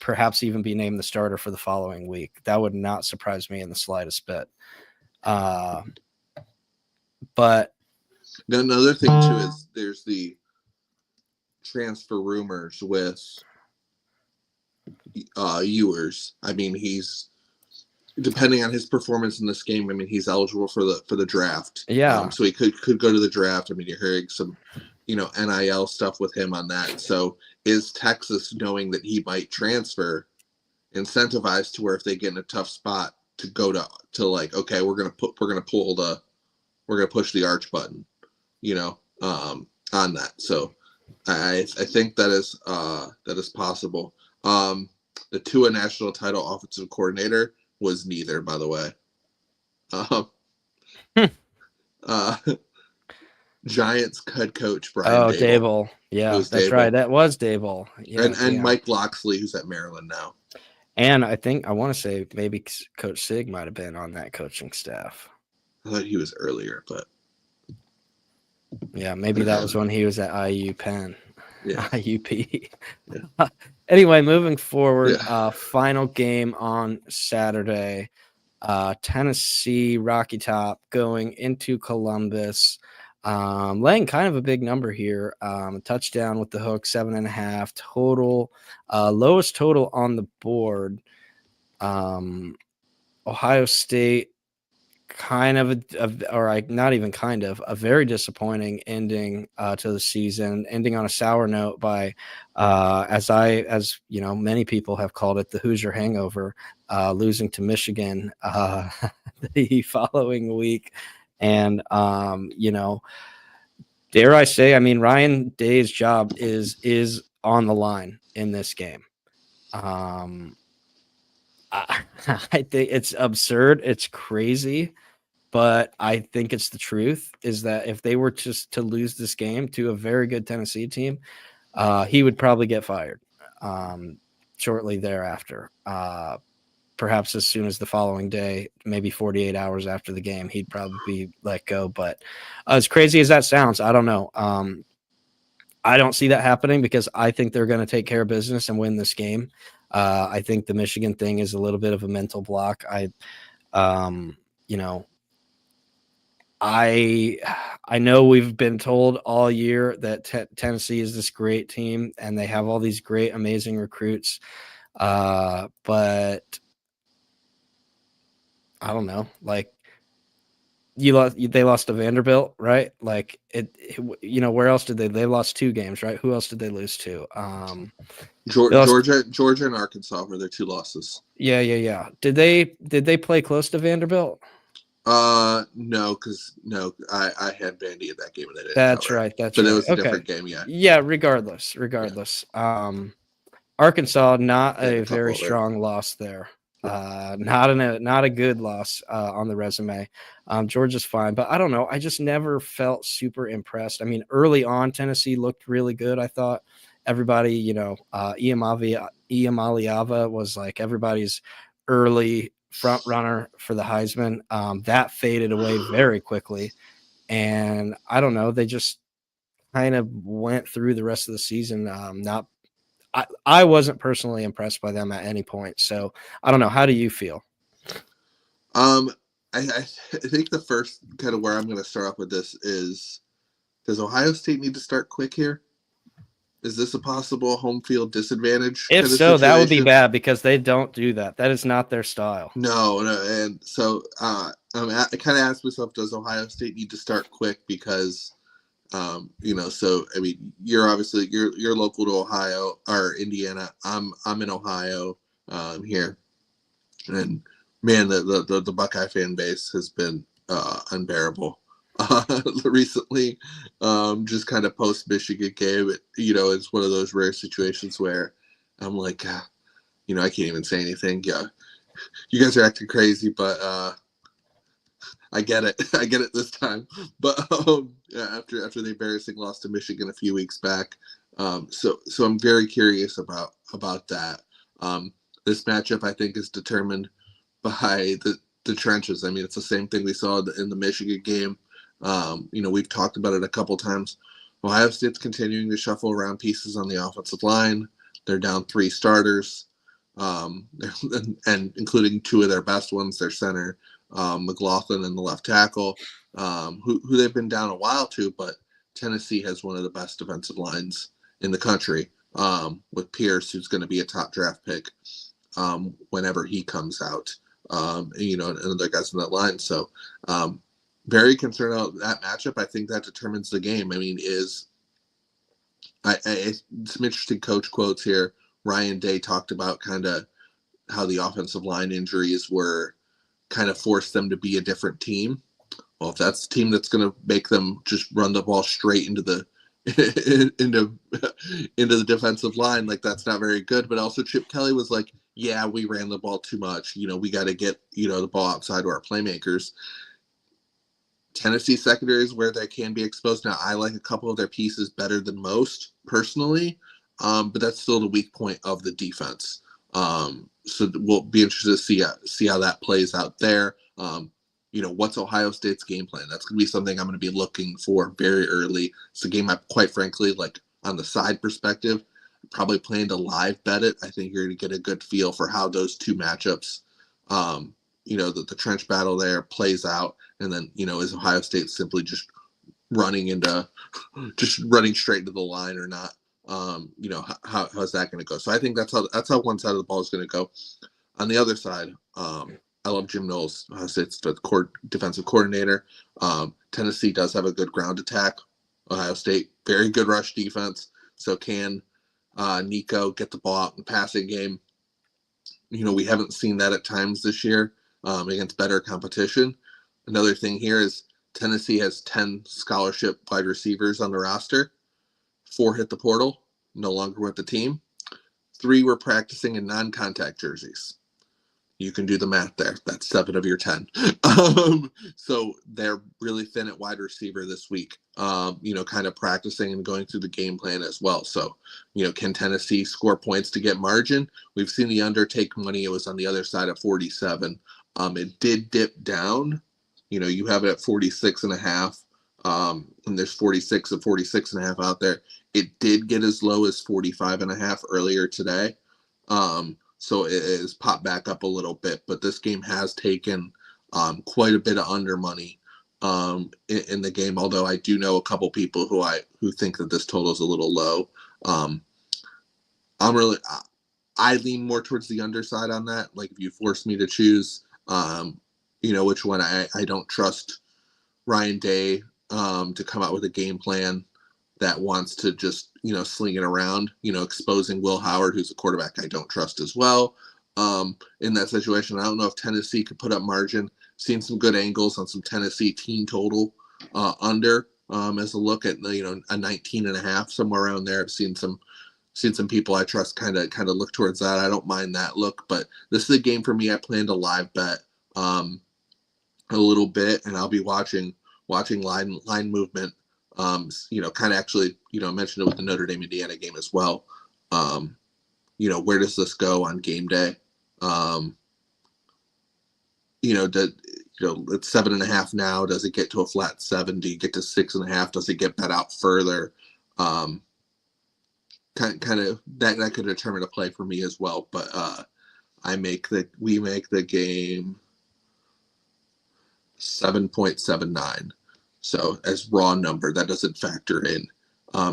perhaps even be named the starter for the following week. That would not surprise me in the slightest bit. But another thing too is there's the transfer rumors with Ewers. I mean, he's, depending on his performance in this game, I mean, he's eligible for the draft. Yeah. So he could go to the draft. I mean, you're hearing some, NIL stuff with him on that. So is Texas, knowing that he might transfer, incentivized to where if they get in a tough spot to go to like, okay, we're gonna push the Arch button, on that. So I think that is possible. The Tua national title offensive coordinator was neither, by the way. Giants head coach Brian Dable. Dable. Yeah, that's Dable. right. That was Dable. Yeah, and Mike Locksley, who's at Maryland now. And I want to say maybe Coach Sig might have been on that coaching staff. I thought he was earlier, but yeah, maybe that was when he was at IU Penn. Yeah. IUP. Yeah. Anyway, moving forward, final game on Saturday. Tennessee Rocky Top going into Columbus. Laying kind of a big number here. Touchdown with the hook, 7.5 total. Lowest total on the board. Ohio State, kind of not even kind of a very disappointing ending to the season, ending on a sour note by as many people have called it, the Hoosier hangover, losing to Michigan the following week. And dare I say, I mean, Ryan Day's job is on the line in this game. I think it's absurd. It's crazy, but I think it's the truth, is that if they were just to lose this game to a very good Tennessee team, he would probably get fired shortly thereafter. Perhaps as soon as the following day, maybe 48 hours after the game, he'd probably be let go. But as crazy as that sounds, I don't know. I don't see that happening because I think they're going to take care of business and win this game. I think the Michigan thing is a little bit of a mental block. I know we've been told all year that Tennessee is this great team and they have all these great, amazing recruits. But I don't know, like they lost to Vanderbilt, right? Like where else did they lost 2 games, right? Who else did they lose to? Georgia and Arkansas were their 2 losses. Yeah. Did they play close to Vanderbilt? No, because I had Vandy in that game and they didn't. That's right. But it was a different game. Yeah. Yeah. Regardless. Arkansas, not They had a a very couple there. strong loss there. Not a good loss on the resume. Georgia's fine, but I don't know. I just never felt super impressed. I mean, early on, Tennessee looked really good. I thought everybody, Iamaliava was like everybody's early front runner for the Heisman. That faded away very quickly, and I don't know. They just kind of went through the rest of the season not I wasn't personally impressed by them at any point. So I don't know. How do you feel? Um, I think the first kind of where I'm going to start off with this is, does Ohio State need to start quick here? Is this a possible home field disadvantage If kind of so, that would be situation? bad because they don't do that. That is not their style. No, and so I kind of asked myself, does Ohio State need to start quick? Because so I mean, you're obviously you're local to Ohio or Indiana. I'm in Ohio here, and man, the Buckeye fan base has been unbearable recently. Just kind of post Michigan game, it's one of those rare situations where I'm like, I can't even say anything. Yeah, you guys are acting crazy, but I get it. I get it this time. But yeah, after the embarrassing loss to Michigan a few weeks back, so I'm very curious about that. This matchup, I think, is determined by the trenches. I mean, it's the same thing we saw in the Michigan game. We've talked about it a couple times. Ohio State's continuing to shuffle around pieces on the offensive line. They're down 3 starters, and including 2 of their best ones, their center, McLaughlin, and the left tackle, who they've been down a while to, but Tennessee has one of the best defensive lines in the country, with Pierce, who's going to be a top draft pick whenever he comes out, and other guys in that line. So very concerned about that matchup. I think that determines the game. I mean, some interesting coach quotes here. Ryan Day talked about kind of how the offensive line injuries were kind of forced them to be a different team. Well, if that's the team that's going to make them just run the ball straight into the into the defensive line, like, that's not very good. But also Chip Kelly was like, yeah, we ran the ball too much. We got to get, the ball outside to our playmakers. Tennessee secondary is where they can be exposed. Now, I like a couple of their pieces better than most personally, but that's still the weak point of the defense. So we'll be interested to see how that plays out there. What's Ohio State's game plan? That's going to be something I'm going to be looking for very early. It's a game I, quite frankly, like on the side perspective, probably plan to live bet it. I think you're going to get a good feel for how those two matchups, the trench battle there plays out. And then, is Ohio State simply just running straight into the line or not? How's that going to go? So I think that's how one side of the ball is going to go. On the other side, I love Jim Knowles. Ohio State's the defensive coordinator. Tennessee does have a good ground attack. Ohio State, very good rush defense. So can Nico get the ball out in the passing game? We haven't seen that at times this year against better competition. Another thing here is Tennessee has 10 scholarship wide receivers on the roster. 4 hit the portal, no longer with the team. 3 were practicing in non-contact jerseys. You can do the math there. That's 7 of your 10. So they're really thin at wide receiver this week, kind of practicing and going through the game plan as well. So, can Tennessee score points to get margin? We've seen the under take money. It was on the other side of 47. It did dip down. You have it at 46.5. And there's 46 and 46.5 out there. It did get as low as 45.5 earlier today. So it has popped back up a little bit, but this game has taken quite a bit of under money in the game. Although I do know a couple people who think that this total is a little low. I lean more towards the underside on that. Like, if you force me to choose, which one, I don't trust Ryan Day to come out with a game plan that wants to just, sling it around, exposing Will Howard, who's a quarterback I don't trust as well. In that situation, I don't know if Tennessee could put up margin. Seen some good angles on some Tennessee team total under as a look at, a 19.5, somewhere around there. I've seen some seen some people I trust kind of look towards that. I don't mind that look, but this is a game for me. I plan to live bet a little bit, and I'll be watching line movement. Kind of actually, I mentioned it with the Notre Dame Indiana game as well. Where does this go on game day? It's 7.5 now. Does it get to a flat 7? Do you get to 6.5? Does it get bet out further? Kind of that could determine a play for me as well. But we make the game 7.79. So as raw number, that doesn't factor in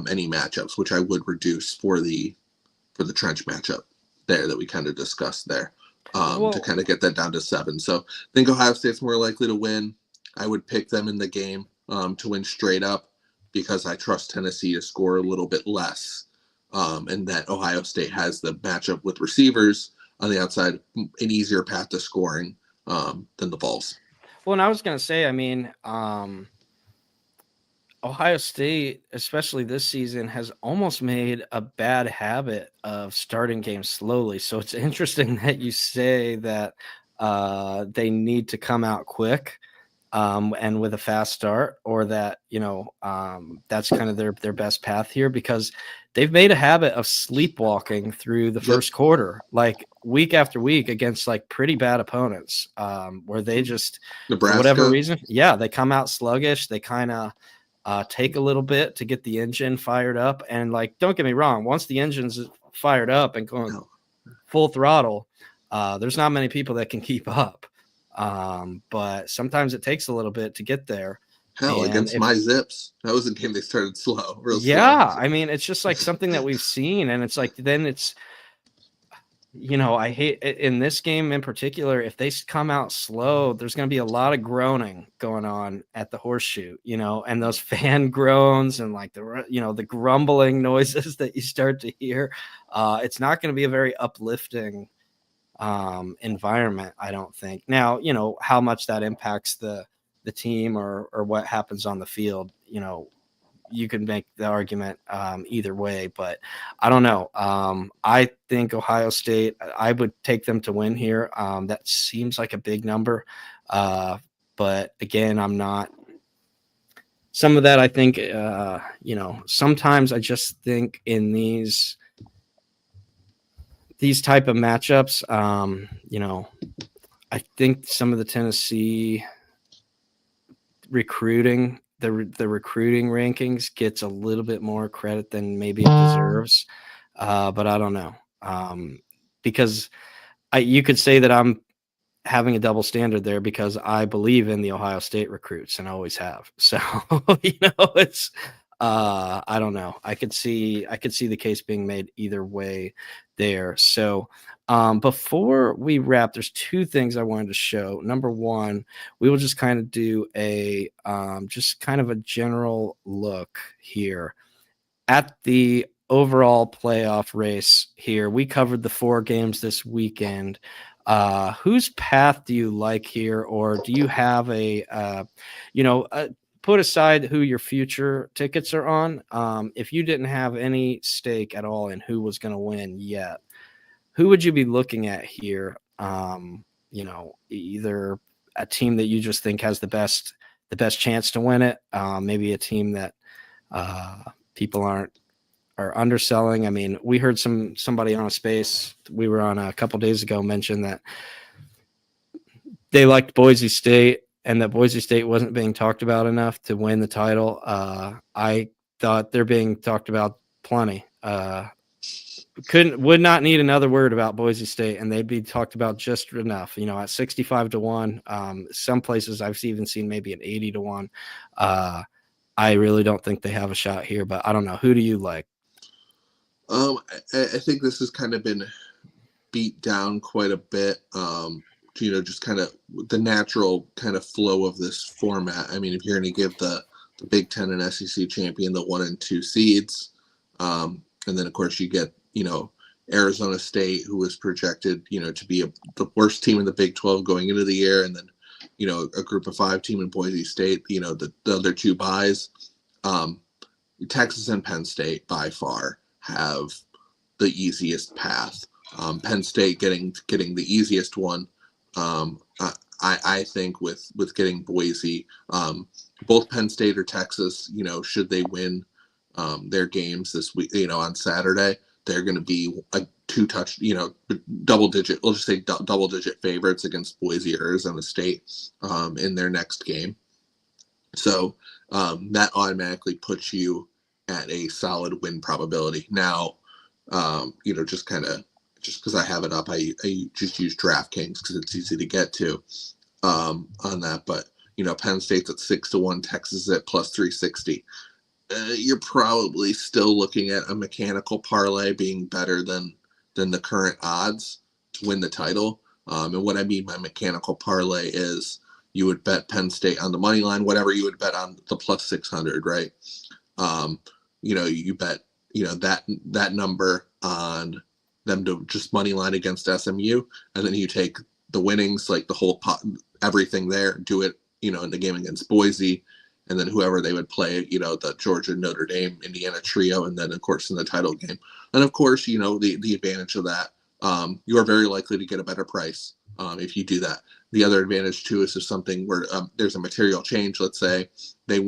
any matchups, which I would reduce for the trench matchup there that we kind of discussed there. To kind of get that down to 7. So I think Ohio State's more likely to win. I would pick them in the game to win straight up because I trust Tennessee to score a little bit less, and that Ohio State has the matchup with receivers on the outside, an easier path to scoring than the Vols. Well, and I was going to say, I mean, Ohio State, especially this season, has almost made a bad habit of starting games slowly. So it's interesting that you say that they need to come out quick and with a fast start, or that, that's kind of their best path here, because they've made a habit of sleepwalking through the first quarter, like week after week against like pretty bad opponents, where they just, Nebraska, for whatever reason, they come out sluggish. They kind of take a little bit to get the engine fired up. And like, don't get me wrong, once the engine's fired up and going full throttle, there's not many people that can keep up. But sometimes it takes a little bit to get there. Hell, against my Zips, that was a game they started slow. Slow. I mean, it's just like something that we've seen, and it's like, then it's, I hate in this game in particular, if they come out slow, there's going to be a lot of groaning going on at the Horseshoe, and those fan groans and like the grumbling noises that you start to hear. It's not going to be a very uplifting environment, I don't think. Now, how much that impacts the team or what happens on the field, you can make the argument either way, but I don't know. I think Ohio State, I would take them to win here. That seems like a big number. But again, I'm not. Some of that, I think, sometimes I just think in these type of matchups, I think some of the Tennessee recruiting, the recruiting rankings gets a little bit more credit than maybe it deserves. But I don't know. Because you could say that I'm having a double standard there because I believe in the Ohio State recruits and always have. So, it's I don't know. I could see the case being made either way there. So before we wrap, there's two things I wanted to show. Number one, we will just kind of do a just kind of a general look here at the overall playoff race here. We covered the 4 games this weekend. Whose path do you like here, or do you have put aside who your future tickets are on? If you didn't have any stake at all in who was going to win yet, who would you be looking at here? Either a team that you just think has the best chance to win it, maybe a team that people are underselling. I mean, we heard somebody on a space we were on a couple days ago mention that they liked Boise State and that Boise State wasn't being talked about enough to win the title. I thought they're being talked about plenty. Would not need another word about Boise State, and they'd be talked about just enough. At 65-1, some places I've even seen maybe an 80-1. I really don't think they have a shot here, but I don't know. Who do you like? I think this has kind of been beat down quite a bit. Just kind of the natural kind of flow of this format. I mean, if you're going to give the Big Ten and SEC champion the 1 and 2 seeds, and then of course you get Arizona State, who was projected to be the worst team in the Big 12 going into the year, and then a group of 5 team in Boise State. The other 2 buys, Texas and Penn State by far have the easiest path. Penn State getting the easiest one. I think with getting Boise, both Penn State or Texas, should they win their games this week, on Saturday, they're going to be a double digit. We'll just say double digit favorites against Boise or Arizona State in their next game. So that automatically puts you at a solid win probability. Now, just because I have it up, I just use DraftKings because it's easy to get to on that. But Penn State's at 6-1, Texas is at plus 360. You're probably still looking at a mechanical parlay being better than the current odds to win the title. And what I mean by mechanical parlay is you would bet Penn State on the money line, whatever you would bet on the plus 600, right? You bet that number on them to just money line against SMU, and then you take the winnings, like the whole pot, everything there, do it, in the game against Boise, and then whoever they would play, the Georgia, Notre Dame, Indiana trio, and then of course in the title game. And of course, the advantage of that, you are very likely to get a better price if you do that. The other advantage too is if something where there's a material change. Let's say they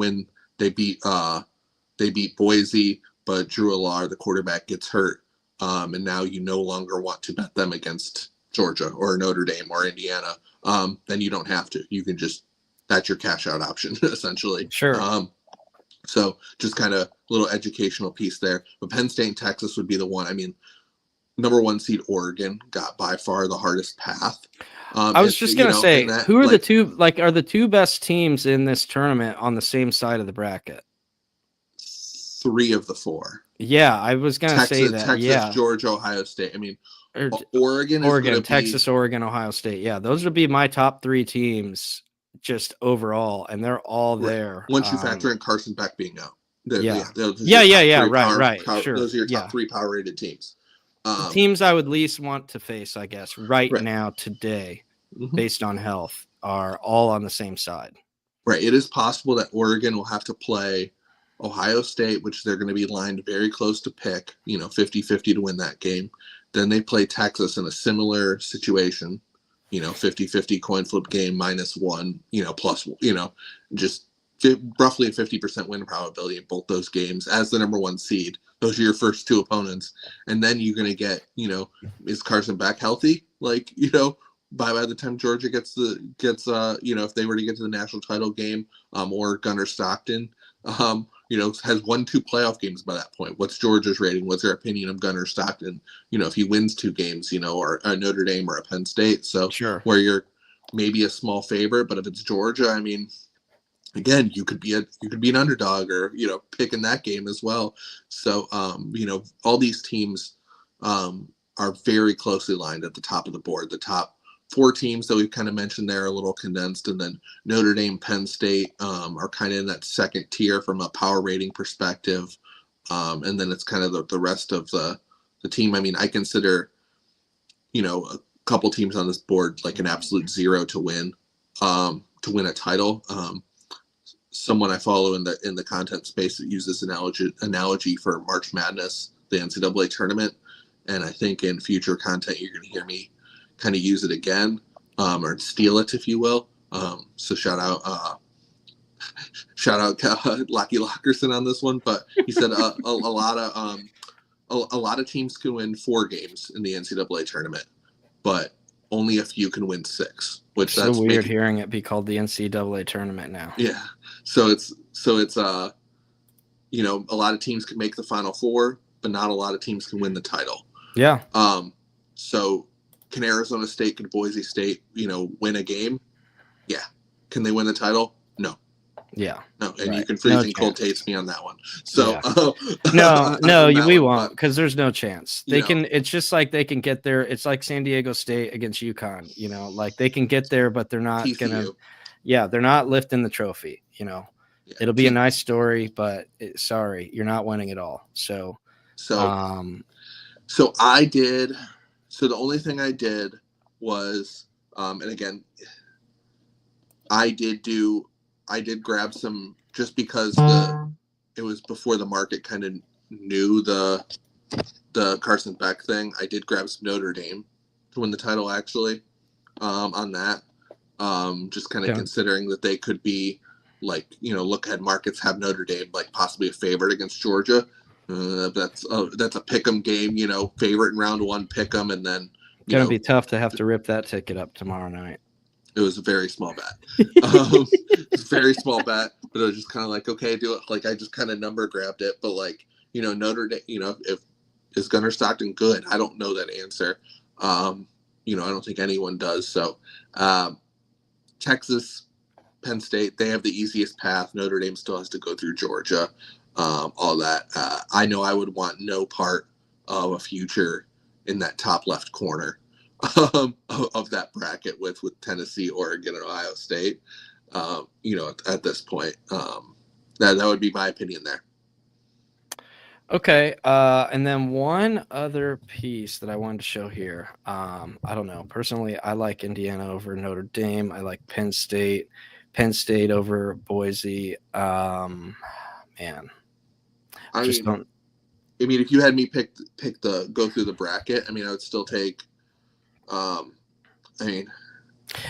beat Boise, but Drew Allar, the quarterback, gets hurt. And now you no longer want to bet them against Georgia or Notre Dame or Indiana. Then you don't have to. You can that's your cash out option, essentially. Sure. So just kind of a little educational piece there. But Penn State and Texas would be the one. I mean, number 1 seed Oregon got by far the hardest path. I was just going to say, who are the two, are the two best teams in this tournament on the same side of the bracket? 3 of the 4. Yeah, I was going to say that. Texas, Georgia, Ohio State. I mean, Oregon, Texas, Oregon, Ohio State. Yeah, those would be my top 3 teams just overall, and they're all there. Once you factor in Carson Beck being out. Right. Sure. Those are your top 3 power rated teams. The teams I would least want to face, I guess, right now, today, based on health, are all on the same side. Right. It is possible that Oregon will have to play Ohio State, which they're going to be lined very close to pick, 50-50 to win that game. Then they play Texas in a similar situation, 50-50 coin flip game -1, plus, just roughly a 50% win probability in both those games as the number 1 seed. Those are your first 2 opponents. And then you're going to get, is Carson Beck healthy? by the time Georgia gets if they were to get to the national title game, or Gunnar Stockton, has won 2 playoff games by that point. What's Georgia's rating? What's their opinion of Gunnar Stockton? If he wins 2 games, or a Notre Dame or a Penn State. So sure, where you're maybe a small favorite, but if it's Georgia, I mean, again, you could be an underdog or, pick in that game as well. So, all these teams are very closely lined at the top of the board. The top 4 teams that we've kind of mentioned there are a little condensed, and then Notre Dame, Penn State are kind of in that second tier from a power rating perspective. And then it's kind of the rest of the team. I mean, I consider, a couple teams on this board like an absolute 0 to win a title. Someone I follow in the content space that uses analogy for March Madness, the NCAA tournament. And I think in future content, you're going to hear me kind of use it again, or steal it, if you will. So shout out Lockie Lockerson on this one, but he said a lot of teams can win 4 games in the NCAA tournament, but only a few can win 6. Which that's so weird hearing it be called the NCAA tournament now. Yeah, so it's a lot of teams can make the Final Four, but not a lot of teams can win the title. Yeah. So can Arizona State, can Boise State, win a game? Yeah. Can they win the title? No. Yeah. No. And you can freezing cold taste me on that one. So we won't, because there's no chance. They can. It's just like they can get there. It's like San Diego State against UConn. Like they can get there, but they're not TCU. gonna. Yeah, they're not lifting the trophy. It'll be a nice story, but sorry, you're not winning it all. So I did. So the only thing I did was, and again, I did grab some, just because it was before the market kind of knew the Carson Beck thing, I did grab some Notre Dame to win the title actually on that. Just kind of considering that they could be like, look ahead markets have Notre Dame like possibly a favorite against Georgia. That's a pick'em game, favorite in round one, pick'em, and then going to be tough to have to rip that ticket up tomorrow night. It was a very small bet. It's a very small bet, but it was just kind of like, okay, do it. Like I just kind of number grabbed it, but like, Notre Dame, if is Gunnar Stockton good? I don't know that answer. I don't think anyone does. So, Texas, Penn State, they have the easiest path. Notre Dame still has to go through Georgia, all that. I know I would want no part of a future in that top left corner of that bracket with Tennessee, Oregon, and Ohio State. At this point, that would be my opinion there. Okay, and then one other piece that I wanted to show here. I don't know. Personally, I like Indiana over Notre Dame. I like Penn State over Boise. Man, if you had me pick go through the bracket, I would still take.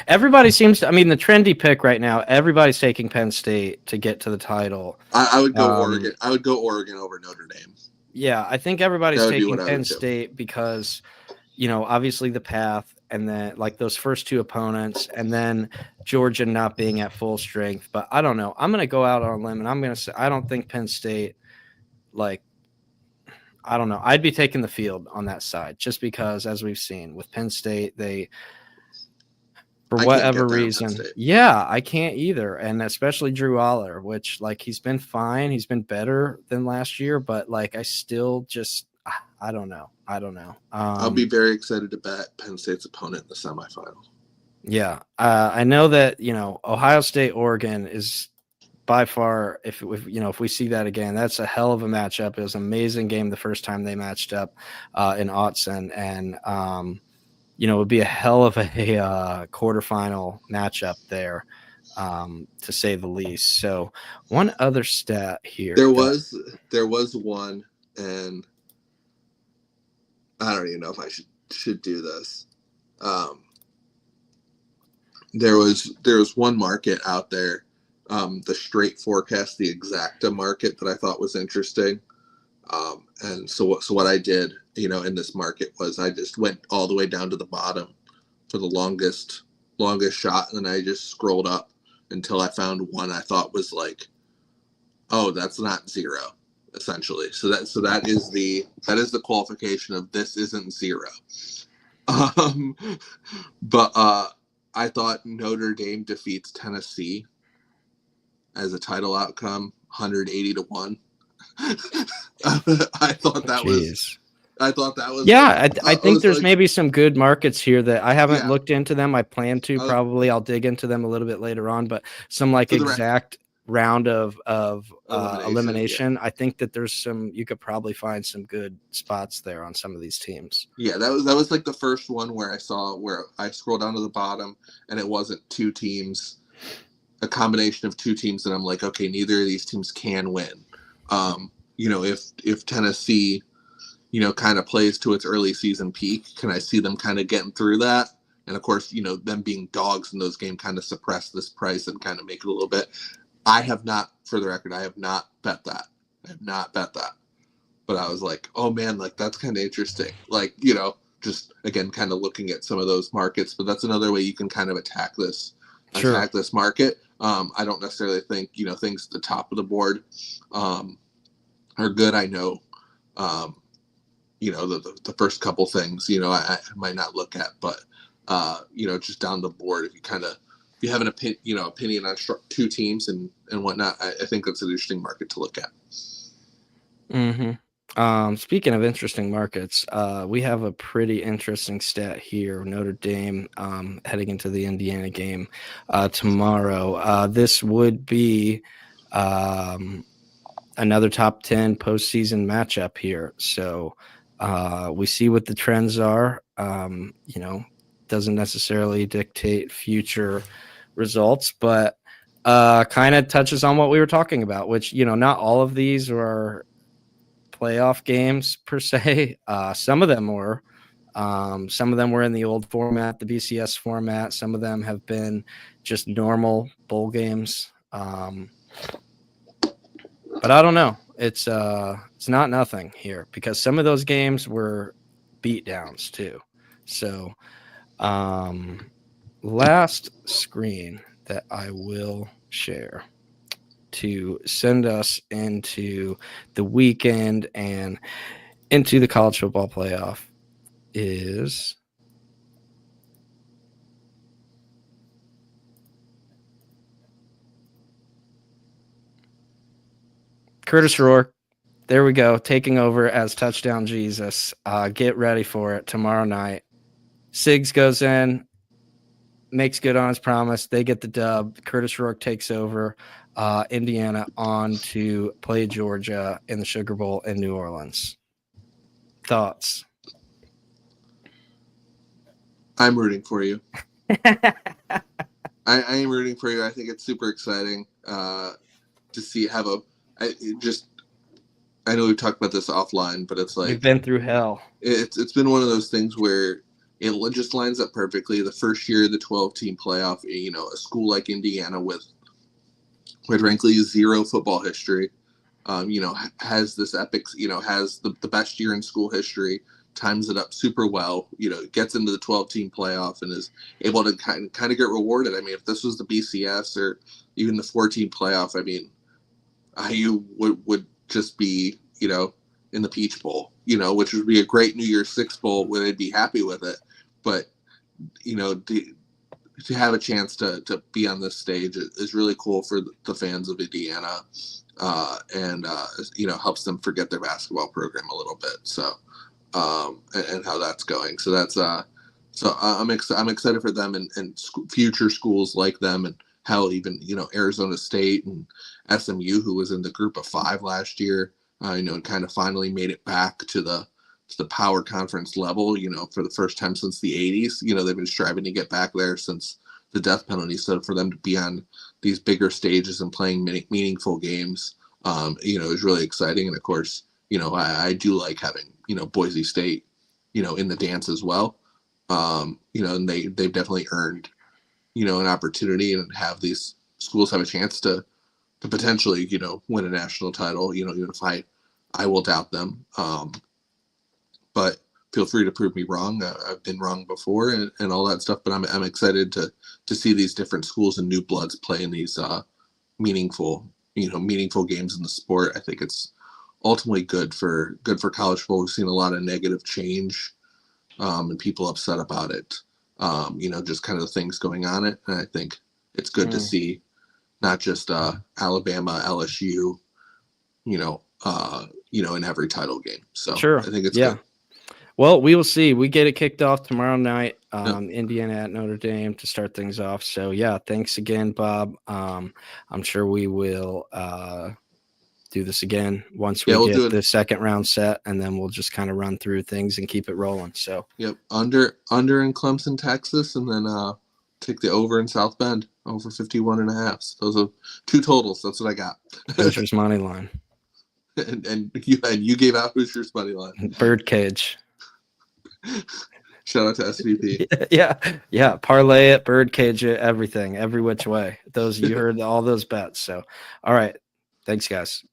Everybody seems to. The trendy pick right now. Everybody's taking Penn State to get to the title. I would go Oregon. I would go Oregon over Notre Dame. Yeah, I think everybody's taking Penn State because, obviously the path, and then like those first two opponents, and then Georgia not being at full strength. But I don't know. I'm going to go out on a limb, and I'm going to say I don't think Penn State, I don't know. I'd be taking the field on that side just because, as we've seen with Penn State, they. For whatever reason. Yeah, I can't either. And especially Drew Aller, which he's been fine. He's been better than last year, but I still just, I don't know. I'll be very excited to bet Penn State's opponent in the semifinal. Yeah. I know that, Ohio State, Oregon is by far, if we see that again, that's a hell of a matchup. It was an amazing game the first time they matched up in Autzen. And, it would be a hell of a quarterfinal matchup there, to say the least. So one other stat here. There was one, and I don't even know if I should do this. There was one market out there, the straight forecast, the exacta market, that I thought was interesting. And so what I did, in this market was I just went all the way down to the bottom for the longest shot, and then I just scrolled up until I found one I thought was like, oh, that's not zero, essentially. So that is the qualification of this isn't zero. But I thought Notre Dame defeats Tennessee as a title outcome, 180-1. I thought that was. Yeah, I think there's maybe some good markets here that I haven't looked into them. I plan to probably. I'll dig into them a little bit later on, but some exact round of elimination. Yeah. I think that there's some. You could probably find some good spots there on some of these teams. Yeah, that was like the first one where I scrolled down to the bottom and it wasn't two teams, a combination of two teams that I'm like, okay, neither of these teams can win. If Tennessee, kind of plays to its early season peak, can I see them kind of getting through that? And of course, them being dogs in those games kind of suppress this price and kind of make it a little bit. I have not, for the record, I have not bet that. But I was like, oh man, that's kind of interesting. Just again, kind of looking at some of those markets, but that's another way you can kind of attack this market. I don't necessarily think, things at the top of the board are good. I know, the first couple things, I might not look at, but, just down the board, if you have an opinion on two teams and whatnot, I think that's an interesting market to look at. Mm-hmm. Speaking of interesting markets, we have a pretty interesting stat here. Notre Dame heading into the Indiana game tomorrow. This would be another top 10 postseason matchup here. So we see what the trends are. Doesn't necessarily dictate future results, but kind of touches on what we were talking about, which, not all of these are playoff games per se. Some of them were. Some of them were in the old format, the BCS format. Some of them have been just normal bowl games. But I don't know. It's not nothing here because some of those games were beatdowns too. So last screen that I will share to send us into the weekend and into the college football playoff is Curtis Rourke. There we go, taking over as touchdown Jesus. Get ready for it tomorrow night. Siggs goes in, makes good on his promise. They get the dub. Curtis Rourke takes over. Indiana on to play Georgia in the Sugar Bowl in New Orleans. Thoughts? I'm rooting for you. I am rooting for you. I think it's super exciting to see I know we've talked about this offline, but it's like we've been through hell. It's been one of those things where it just lines up perfectly. The first year of the 12-team playoff, a school like Indiana with quite frankly zero football history, has this epic, has the best year in school history, times it up super well, gets into the 12-team playoff and is able to kind of get rewarded. I mean, if this was the BCS or even the 4-team playoff, I mean, IU would just be, in the Peach Bowl, which would be a great New Year's Six Bowl where they'd be happy with it. But, to have a chance to be on this stage is really cool for the fans of Indiana, and helps them forget their basketball program a little bit. So, and how that's going. So that's I'm excited for them and future schools like them, and how even Arizona State and SMU, who was in the group of 5 last year, and kind of finally made it back to the power conference level, for the first time since the 80s. They've been striving to get back there since the death penalty. So for them to be on these bigger stages and playing meaningful games, is really exciting. And of course, I do like having, Boise State, in the dance as well. And they've definitely earned, an opportunity and have these schools have a chance to potentially, win a national title, even if I will doubt them. But feel free to prove me wrong. I've been wrong before and all that stuff, but I'm excited to see these different schools and new bloods play in these meaningful games in the sport. I think it's ultimately good for college football. We've seen a lot of negative change, and people upset about it. Just kind of the things going on it. And I think it's good to see not just Alabama, LSU, in every title game. So sure. I think it's good. Well, we will see. We get it kicked off tomorrow night. Indiana at Notre Dame to start things off. So yeah, thanks again, Bob. I'm sure we will do this again once we get the second round set, and then we'll just kind of run through things and keep it rolling. So yep, under in Clemson, Texas, and then take the over in South Bend, over 51.5. So those are 2 totals. That's what I got. Hoosiers money line. and you gave out Hoosiers money line. Birdcage. Shout out to SVP. Yeah. Parlay it, birdcage it, everything, every which way. You heard all those bets. So, all right. Thanks, guys.